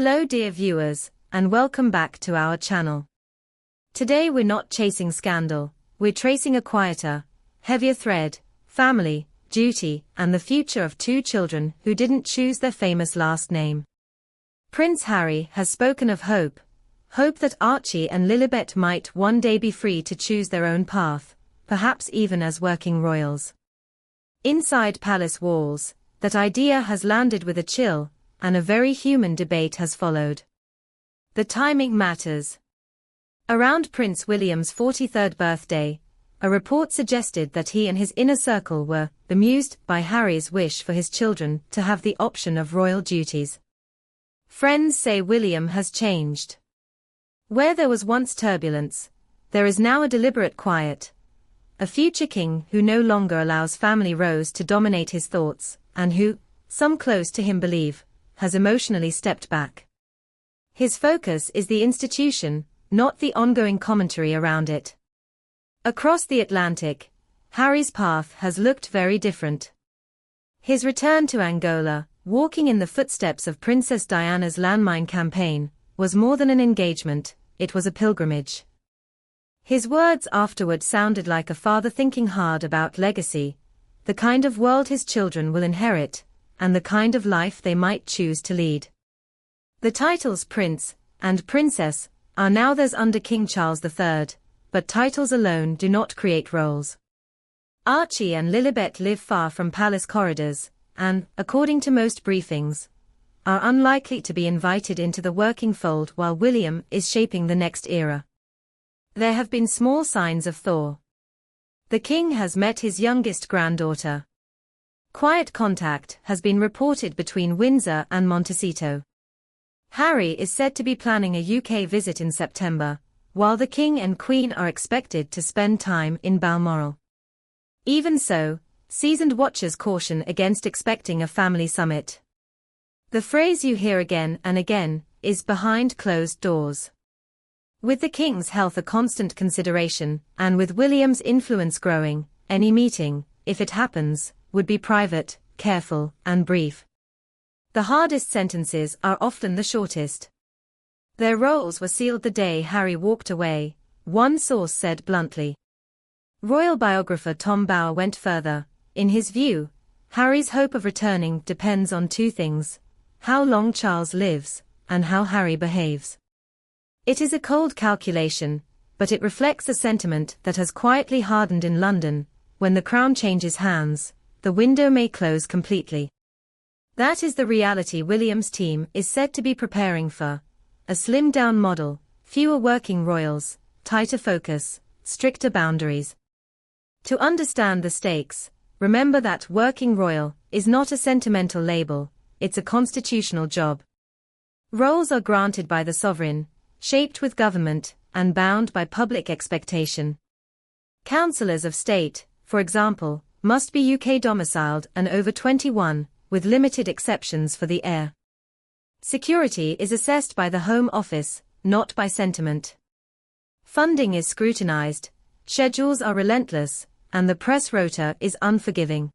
Hello dear viewers, and welcome back to our channel. Today we're not chasing scandal, we're tracing a quieter, heavier thread: family, duty, and the future of two children who didn't choose their famous last name. Prince Harry has spoken of hope that Archie and Lilibet might one day be free to choose their own path, perhaps even as working royals. Inside palace walls, that idea has landed with a chill, and a very human debate has followed. The timing matters. Around Prince William's 43rd birthday, a report suggested that he and his inner circle were bemused by Harry's wish for his children to have the option of royal duties. Friends say William has changed. Where there was once turbulence, there is now a deliberate quiet. A future king who no longer allows family rows to dominate his thoughts, and who, some close to him believe, has emotionally stepped back. His focus is the institution, not the ongoing commentary around it. Across the Atlantic, Harry's path has looked very different. His return to Angola, walking in the footsteps of Princess Diana's landmine campaign, was more than an engagement, it was a pilgrimage. His words afterward sounded like a father thinking hard about legacy, the kind of world his children will inherit, and the kind of life they might choose to lead. The titles Prince and Princess are now theirs under King Charles III, but titles alone do not create roles. Archie and Lilibet live far from palace corridors, and, according to most briefings, are unlikely to be invited into the working fold while William is shaping the next era. There have been small signs of thaw. The king has met his youngest granddaughter. Quiet contact has been reported between Windsor and Montecito. Harry is said to be planning a UK visit in September, while the King and Queen are expected to spend time in Balmoral. Even so, seasoned watchers caution against expecting a family summit. The phrase you hear again and again is "behind closed doors." With the King's health a constant consideration, and with William's influence growing, any meeting, if it happens, would be private, careful, and brief. The hardest sentences are often the shortest. Their roles were sealed the day Harry walked away, one source said bluntly. Royal biographer Tom Bower went further. In his view, Harry's hope of returning depends on two things: how long Charles lives, and how Harry behaves. It is a cold calculation, but it reflects a sentiment that has quietly hardened in London. When the crown changes hands, the window may close completely. That is the reality William's team is said to be preparing for: a slimmed-down model, fewer working royals, tighter focus, stricter boundaries. To understand the stakes, remember that working royal is not a sentimental label, it's a constitutional job. Roles are granted by the sovereign, shaped with government, and bound by public expectation. Councillors of state, for example, must be UK domiciled and over 21, with limited exceptions for the heir. Security is assessed by the Home Office, not by sentiment. Funding is scrutinised, schedules are relentless, and the press rota is unforgiving.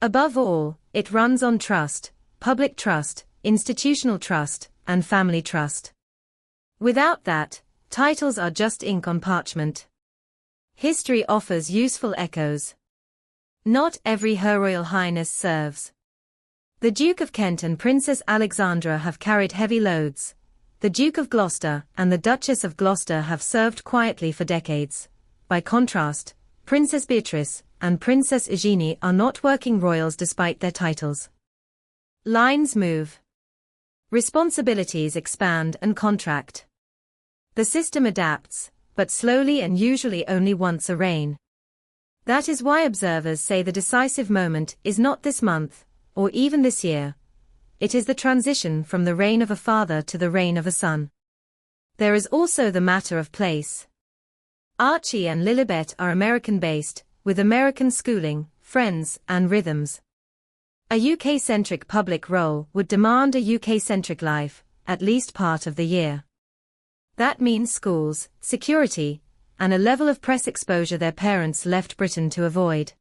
Above all, it runs on trust, public trust, institutional trust, and family trust. Without that, titles are just ink on parchment. History offers useful echoes. Not every Her Royal Highness serves. The Duke of Kent and Princess Alexandra have carried heavy loads. The Duke of Gloucester and the Duchess of Gloucester have served quietly for decades. By contrast, Princess Beatrice and Princess Eugenie are not working royals despite their titles. Lines move. Responsibilities expand and contract. The system adapts, but slowly and usually only once a reign. That is why observers say the decisive moment is not this month, or even this year. It is the transition from the reign of a father to the reign of a son. There is also the matter of place. Archie and Lilibet are American-based, with American schooling, friends, and rhythms. A UK-centric public role would demand a UK-centric life, at least part of the year. That means schools, security, and a level of press exposure their parents left Britain to avoid.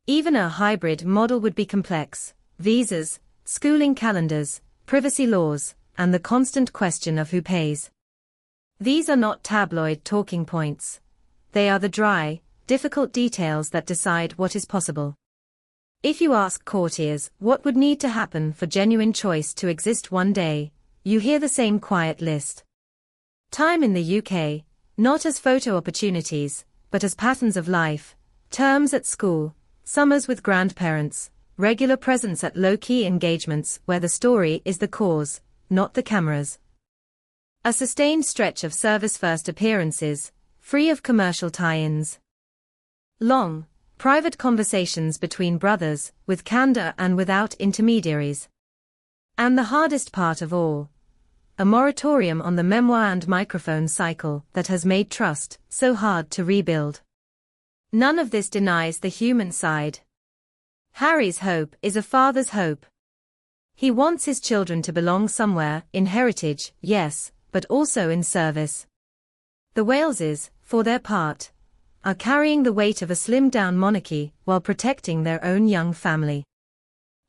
Even a hybrid model would be complex: visas, schooling calendars, privacy laws, and the constant question of who pays. These are not tabloid talking points. They are the dry, difficult details that decide what is possible. If you ask courtiers what would need to happen for genuine choice to exist one day, you hear the same quiet list. Time in the UK, not as photo opportunities, but as patterns of life, terms at school, summers with grandparents, regular presence at low-key engagements where the story is the cause, not the cameras. A sustained stretch of service-first appearances, free of commercial tie-ins. Long, private conversations between brothers, with candor and without intermediaries. And the hardest part of all, a moratorium on the memoir and microphone cycle that has made trust so hard to rebuild. None of this denies the human side. Harry's hope is a father's hope. He wants his children to belong somewhere, in heritage, yes, but also in service. The Waleses, for their part, are carrying the weight of a slimmed-down monarchy while protecting their own young family.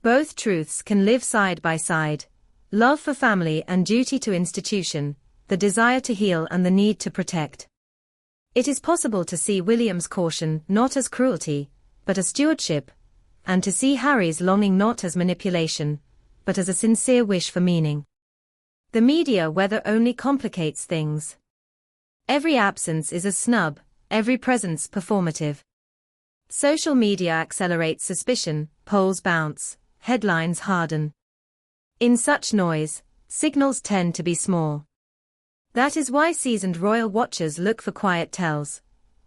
Both truths can live side by side: love for family and duty to institution, the desire to heal and the need to protect. It is possible to see William's caution not as cruelty, but as stewardship, and to see Harry's longing not as manipulation, but as a sincere wish for meaning. The media weather only complicates things. Every absence is a snub, every presence performative. Social media accelerates suspicion, polls bounce, headlines harden. In such noise, signals tend to be small. That is why seasoned royal watchers look for quiet tells.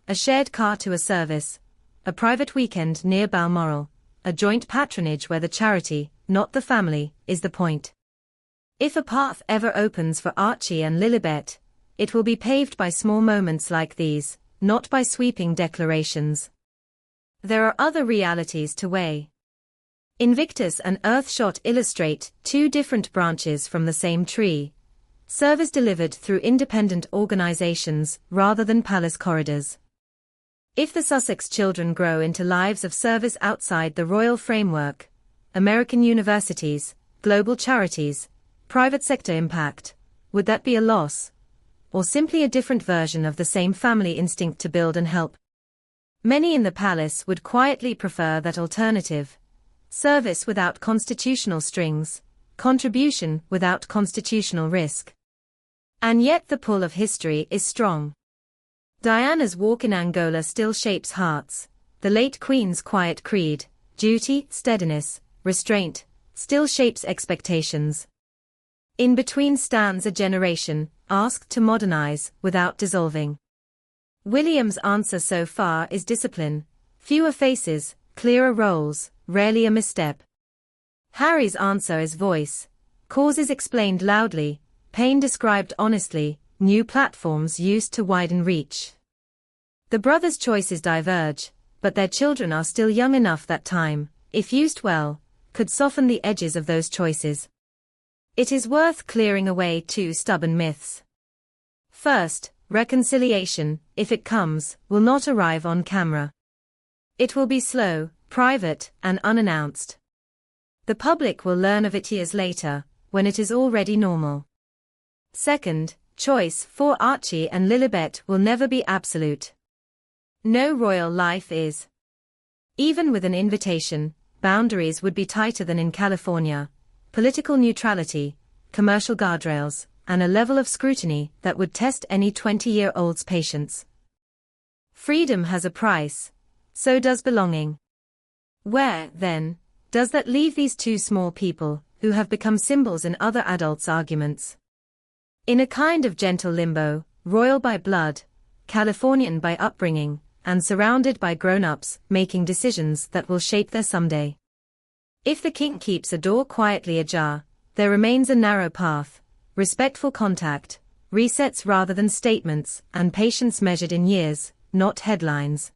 A shared car to a service, a private weekend near Balmoral, a joint patronage where the charity, not the family, is the point. If a path ever opens for Archie and Lilibet, it will be paved by small moments like these, not by sweeping declarations. There are other realities to weigh. Invictus and Earthshot illustrate two different branches from the same tree. Service delivered through independent organizations rather than palace corridors. If the Sussex children grow into lives of service outside the royal framework, American universities, global charities, private sector impact, would that be a loss? Or simply a different version of the same family instinct to build and help? Many in the palace would quietly prefer that alternative. Service without constitutional strings, contribution without constitutional risk. And yet the pull of history is strong. Diana's walk in Angola still shapes hearts. The late Queen's quiet creed, duty, steadiness, restraint, still shapes expectations. In between stands a generation, asked to modernize without dissolving. William's answer so far is discipline, fewer faces, clearer roles, rarely a misstep. Harry's answer is voice, causes explained loudly, pain described honestly, new platforms used to widen reach. The brothers' choices diverge, but their children are still young enough that time, if used well, could soften the edges of those choices. It is worth clearing away two stubborn myths. First, reconciliation, if it comes, will not arrive on camera. It will be slow, private, and unannounced. The public will learn of it years later, when it is already normal. Second, choice for Archie and Lilibet will never be absolute. No royal life is. Even with an invitation, boundaries would be tighter than in California. Political neutrality, commercial guardrails, and a level of scrutiny that would test any 20-year-old's patience. Freedom has a price, so does belonging. Where, then, does that leave these two small people, who have become symbols in other adults' arguments? In a kind of gentle limbo, royal by blood, Californian by upbringing, and surrounded by grown-ups making decisions that will shape their someday. If the king keeps a door quietly ajar, there remains a narrow path, respectful contact, resets rather than statements, and patience measured in years, not headlines.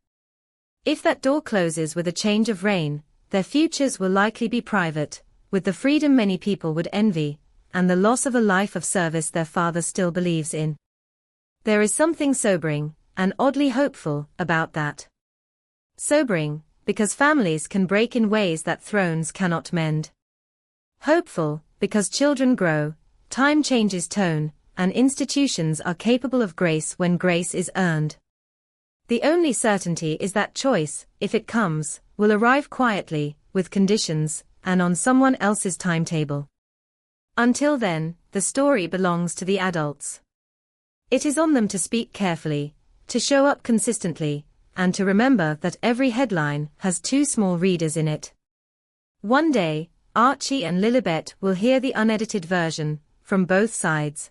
If that door closes with a change of reign, their futures will likely be private, with the freedom many people would envy, and the loss of a life of service their father still believes in. There is something sobering, and oddly hopeful, about that. Sobering, because families can break in ways that thrones cannot mend. Hopeful, because children grow, time changes tone, and institutions are capable of grace when grace is earned. The only certainty is that choice, if it comes, will arrive quietly, with conditions, and on someone else's timetable. Until then, the story belongs to the adults. It is on them to speak carefully, to show up consistently, and to remember that every headline has two small readers in it. One day, Archie and Lilibet will hear the unedited version, from both sides.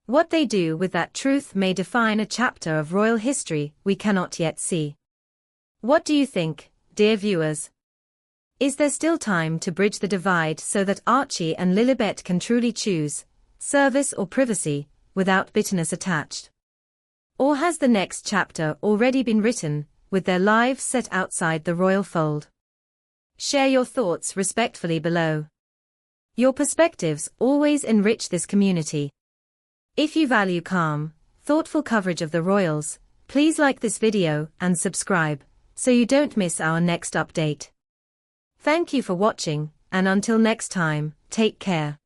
What they do with that truth may define a chapter of royal history we cannot yet see. What do you think, dear viewers? Is there still time to bridge the divide so that Archie and Lilibet can truly choose service or privacy, without bitterness attached? Or has the next chapter already been written, with their lives set outside the royal fold? Share your thoughts respectfully below. Your perspectives always enrich this community. If you value calm, thoughtful coverage of the royals, please like this video and subscribe, so you don't miss our next update. Thank you for watching, and until next time, take care.